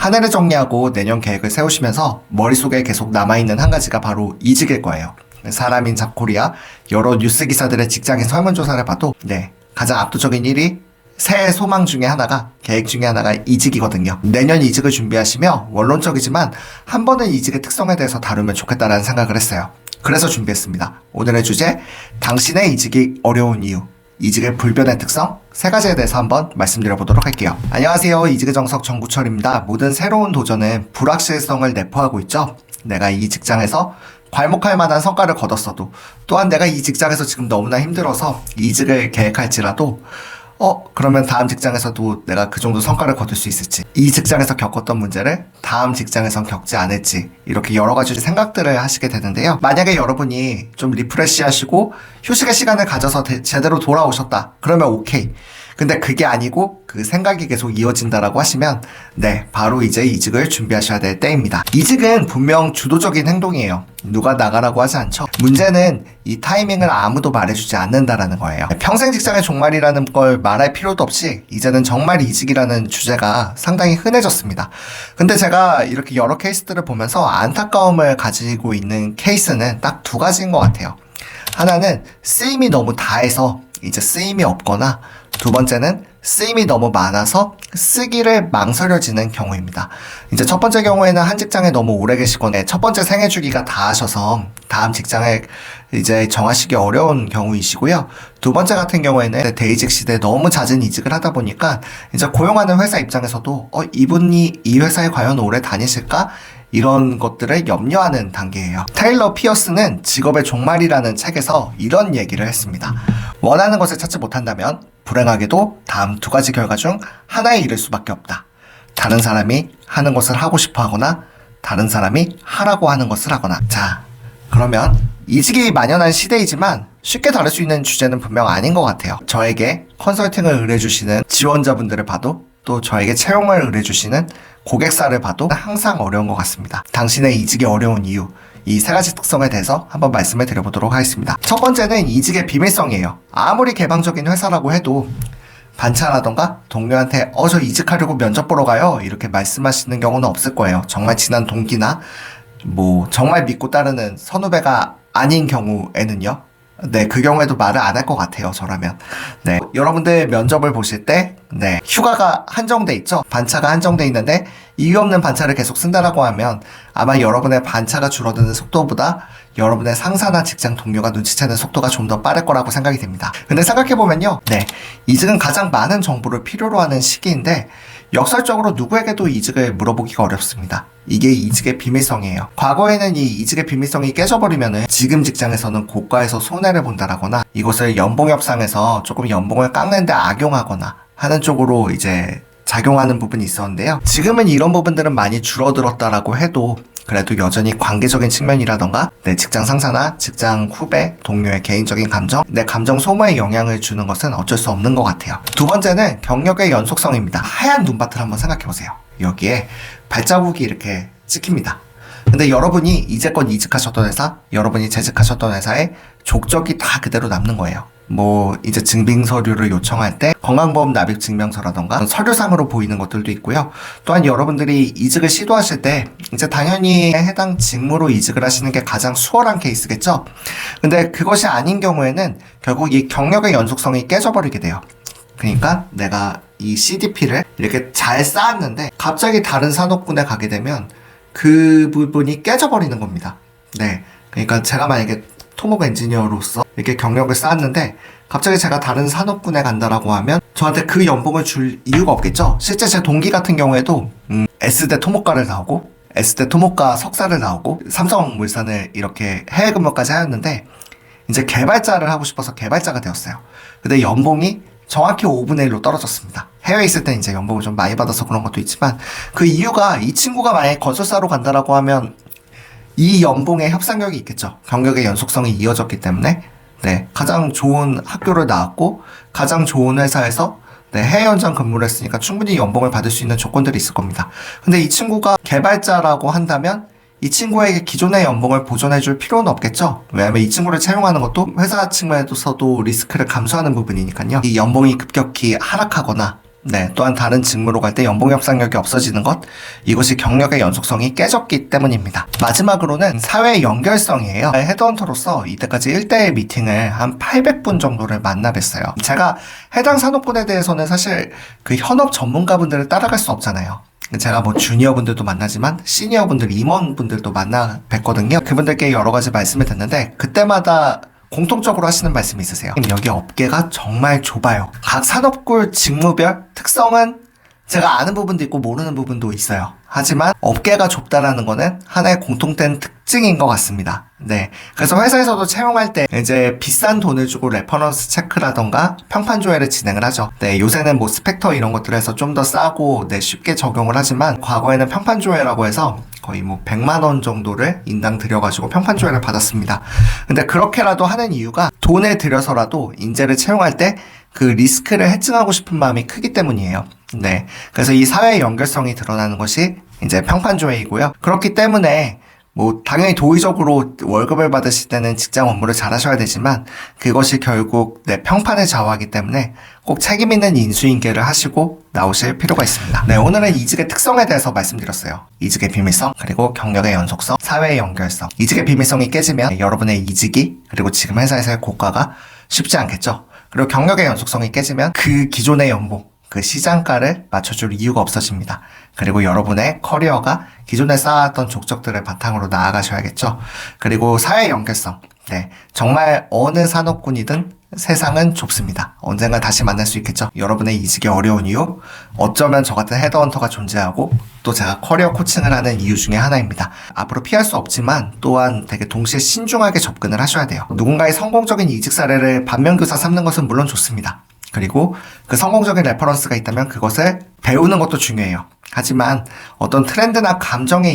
한 해를 정리하고 내년 계획을 세우시면서 머릿속에 계속 남아있는 한 가지가 바로 이직일 거예요. 사람인 잡코리아 여러 뉴스 기사들의 직장인 설문조사를 봐도 가장 압도적인 1위 새해 소망 중에 하나가, 계획 중에 하나가 이직이거든요. 내년 이직을 준비하시며 원론적이지만 한 번은 이직의 특성에 대해서 다루면 좋겠다라는 생각을 했어요. 그래서 준비했습니다. 오늘의 주제, 당신의 이직이 어려운 이유, 이직의 불변의 특성, 세 가지에 대해서 한번 말씀드려보도록 할게요. 안녕하세요. 이직의 정석 정구철입니다. 모든 새로운 도전은 불확실성을 내포하고 있죠. 내가 이 직장에서 괄목할 만한 성과를 거뒀어도, 또한 내가 이 직장에서 지금 너무나 힘들어서 이직을 계획할지라도 그러면 다음 직장에서도 내가 그 정도 성과를 거둘 수 있을지, 이 직장에서 겪었던 문제를 다음 직장에선 겪지 않을지, 이렇게 여러 가지 생각들을 하시게 되는데요. 만약에 여러분이 좀 리프레시 하시고 휴식의 시간을 가져서 제대로 돌아오셨다, 그러면 오케이. 근데 그게 아니고 그 생각이 계속 이어진다라고 하시면 바로 이제 이직을 준비하셔야 될 때입니다. 이직은 분명 주도적인 행동이에요. 누가 나가라고 하지 않죠. 문제는 이 타이밍을 아무도 말해주지 않는다라는 거예요. 평생 직장의 종말이라는 걸 말할 필요도 없이 이제는 정말 이직이라는 주제가 상당히 흔해졌습니다. 근데 제가 이렇게 여러 케이스들을 보면서 안타까움을 가지고 있는 케이스는 딱 두 가지인 것 같아요. 하나는 쓰임이 너무 다해서 이제 쓰임이 없거나, 두 번째는 쓰임이 너무 많아서 쓰기를 망설여지는 경우입니다. 이제 첫 번째 경우에는 한 직장에 너무 오래 계시거나 첫 번째 생애 주기가 다 하셔서 다음 직장에 이제 정하시기 어려운 경우이시고요. 두 번째 같은 경우에는 대이직 시대에 너무 잦은 이직을 하다 보니까 이제 고용하는 회사 입장에서도 이분이 이 회사에 과연 오래 다니실까? 이런 것들을 염려하는 단계예요. 타일러 피어스는 직업의 종말이라는 책에서 이런 얘기를 했습니다. 원하는 것을 찾지 못한다면 불행하게도 다음 두 가지 결과 중 하나에 이를 수밖에 없다. 다른 사람이 하는 것을 하고 싶어 하거나, 다른 사람이 하라고 하는 것을 하거나. 자, 그러면 이직이 만연한 시대이지만 쉽게 다룰 수 있는 주제는 분명 아닌 것 같아요. 저에게 컨설팅을 의뢰해주시는 지원자분들을 봐도, 또 저에게 채용을 의뢰해주시는 고객사를 봐도 항상 어려운 것 같습니다. 당신의 이직이 어려운 이유, 이 세 가지 특성에 대해서 한번 말씀을 드려보도록 하겠습니다. 첫 번째는 이직의 비밀성이에요. 아무리 개방적인 회사라고 해도 반차라던가 동료한테 저 이직하려고 면접 보러 가요, 이렇게 말씀하시는 경우는 없을 거예요. 정말 친한 동기나 정말 믿고 따르는 선후배가 아닌 경우에는요. 그 경우에도 말을 안 할 것 같아요, 저라면. 여러분들 면접을 보실 때, 휴가가 한정돼 있죠? 반차가 한정돼 있는데, 이유 없는 반차를 계속 쓴다라고 하면, 아마 여러분의 반차가 줄어드는 속도보다 여러분의 상사나 직장 동료가 눈치채는 속도가 좀 더 빠를 거라고 생각이 됩니다. 근데 생각해보면요, 이직은 가장 많은 정보를 필요로 하는 시기인데, 역설적으로 누구에게도 이직을 물어보기가 어렵습니다. 이게 이직의 비밀성이에요. 과거에는 이 이직의 비밀성이 깨져버리면은 지금 직장에서는 고가에서 손해를 본다라거나, 이것을 연봉 협상에서 조금 연봉을 깎는데 악용하거나 하는 쪽으로 이제 작용하는 부분이 있었는데요. 지금은 이런 부분들은 많이 줄어들었다라고 해도 그래도 여전히 관계적인 측면이라던가 내 직장 상사나 직장 후배, 동료의 개인적인 감정, 내 감정 소모에 영향을 주는 것은 어쩔 수 없는 것 같아요. 두 번째는 경력의 연속성입니다. 하얀 눈밭을 한번 생각해보세요. 여기에 발자국이 이렇게 찍힙니다. 근데 여러분이 이제껏 이직하셨던 회사, 여러분이 재직하셨던 회사에 족적이 다 그대로 남는 거예요. 이제 증빙서류를 요청할 때 건강보험 납입 증명서라던가 서류상으로 보이는 것들도 있고요. 또한 여러분들이 이직을 시도하실 때 이제 당연히 해당 직무로 이직을 하시는 게 가장 수월한 케이스겠죠. 근데 그것이 아닌 경우에는 결국 이 경력의 연속성이 깨져버리게 돼요. 그러니까 내가 이 CDP를 이렇게 잘 쌓았는데 갑자기 다른 산업군에 가게 되면 그 부분이 깨져버리는 겁니다. 그러니까 제가 만약에 토목 엔지니어로서 이렇게 경력을 쌓았는데 갑자기 제가 다른 산업군에 간다라고 하면 저한테 그 연봉을 줄 이유가 없겠죠. 실제 제 동기 같은 경우에도 S대 토목과를 나오고 S대 토목과 석사를 나오고 삼성물산을 이렇게 해외 근무까지 하였는데 이제 개발자를 하고 싶어서 개발자가 되었어요. 근데 연봉이 정확히 5분의 1로 떨어졌습니다. 해외에 있을 때 이제 연봉을 좀 많이 받아서 그런 것도 있지만, 그 이유가 이 친구가 만약에 건설사로 간다라고 하면 이 연봉에 협상력이 있겠죠. 경력의 연속성이 이어졌기 때문에 가장 좋은 학교를 나왔고 가장 좋은 회사에서 해외 현장 근무를 했으니까 충분히 연봉을 받을 수 있는 조건들이 있을 겁니다. 근데 이 친구가 개발자라고 한다면 이 친구에게 기존의 연봉을 보존해줄 필요는 없겠죠. 왜냐하면 이 친구를 채용하는 것도 회사 측면에서도 리스크를 감수하는 부분이니까요. 이 연봉이 급격히 하락하거나 네, 또한 다른 직무로 갈 때 연봉 협상력이 없어지는 것, 이것이 경력의 연속성이 깨졌기 때문입니다. 마지막으로는 사회 연결성이에요. 헤드헌터로서 이때까지 1대1 미팅을 한 800분 정도를 만나뵀어요. 제가 해당 산업군에 대해서는 사실 그 현업 전문가분들을 따라갈 수 없잖아요. 제가 뭐 주니어 분들도 만나지만 시니어 분들, 임원 분들도 만나 뵀거든요. 그분들께 여러 가지 말씀을 듣는데 그때마다 공통적으로 하시는 말씀이 있으세요. 여기 업계가 정말 좁아요. 각 산업군 직무별 특성은 제가 아는 부분도 있고 모르는 부분도 있어요. 하지만 업계가 좁다라는 거는 하나의 공통된 특징인 것 같습니다. 네. 그래서 회사에서도 채용할 때 이제 비싼 돈을 주고 레퍼런스 체크라던가 평판 조회를 진행을 하죠. 네. 요새는 뭐 스펙터 이런 것들에서 좀 더 싸고 네, 쉽게 적용을 하지만 과거에는 평판 조회라고 해서 거의 뭐 100만 원 정도를 인당 들여가지고 평판 조회를 받았습니다. 근데 그렇게라도 하는 이유가 돈을 들여서라도 인재를 채용할 때 그 리스크를 해증하고 싶은 마음이 크기 때문이에요. 네. 그래서 이 사회 연결성이 드러나는 것이 이제 평판 조회이고요. 그렇기 때문에 뭐 당연히 도의적으로 월급을 받으실 때는 직장 업무를 잘 하셔야 되지만 그것이 결국 내 평판을 좌우하기 때문에 꼭 책임 있는 인수인계를 하시고 나오실 필요가 있습니다. 네, 오늘은 이직의 특성에 대해서 말씀드렸어요. 이직의 비밀성, 그리고 경력의 연속성, 사회의 연결성. 이직의 비밀성이 깨지면 여러분의 이직이 그리고 지금 회사에서의 고가가 쉽지 않겠죠. 그리고 경력의 연속성이 깨지면 그 기존의 연봉, 그 시장가를 맞춰줄 이유가 없어집니다. 그리고 여러분의 커리어가 기존에 쌓아왔던 족적들을 바탕으로 나아가셔야겠죠. 그리고 사회 연결성. 네, 정말 어느 산업군이든 세상은 좁습니다. 언젠가 다시 만날 수 있겠죠. 여러분의 이직이 어려운 이유, 어쩌면 저 같은 헤드헌터가 존재하고 또 제가 커리어 코칭을 하는 이유 중에 하나입니다. 앞으로 피할 수 없지만 또한 되게 동시에 신중하게 접근을 하셔야 돼요. 누군가의 성공적인 이직 사례를 반면교사 삼는 것은 물론 좋습니다. 그리고 그 성공적인 레퍼런스가 있다면 그것을 배우는 것도 중요해요. 하지만 어떤 트렌드나 감정에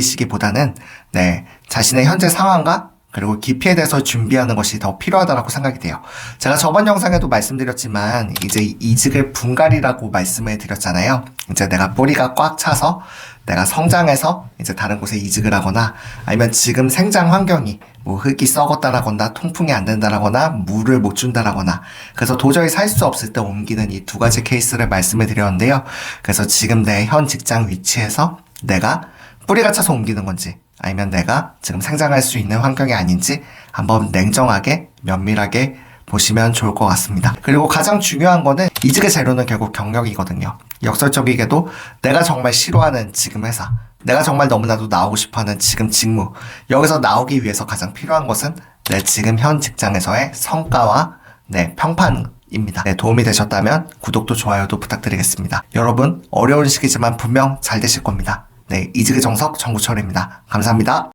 이끌리시기보다는 네, 자신의 현재 상황과 그리고 깊이에 대해서 준비하는 것이 더 필요하다고 생각이 돼요. 제가 저번 영상에도 말씀드렸지만 이제 이직을 분갈이라고 말씀을 드렸잖아요. 이제 내가 뿌리가 꽉 차서 내가 성장해서 이제 다른 곳에 이직을 하거나 아니면 지금 생장 환경이 뭐 흙이 썩었다라거나 통풍이 안 된다라거나 물을 못 준다라거나 그래서 도저히 살 수 없을 때 옮기는 이 두 가지 케이스를 말씀을 드렸는데요. 그래서 지금 내 현 직장 위치에서 내가 뿌리가 차서 옮기는 건지 아니면 내가 지금 생장할 수 있는 환경이 아닌지 한번 냉정하게 면밀하게 보시면 좋을 것 같습니다. 그리고 가장 중요한 거는 이직의 재료는 결국 경력이거든요. 역설적이게도 내가 정말 싫어하는 지금 회사, 내가 정말 너무나도 나오고 싶어하는 지금 직무, 여기서 나오기 위해서 가장 필요한 것은 내 지금 현 직장에서의 성과와 내 평판입니다. 네, 도움이 되셨다면 구독도 좋아요도 부탁드리겠습니다. 여러분 어려운 시기지만 분명 잘 되실 겁니다. 네, 이직의 정석 정구철입니다. 감사합니다.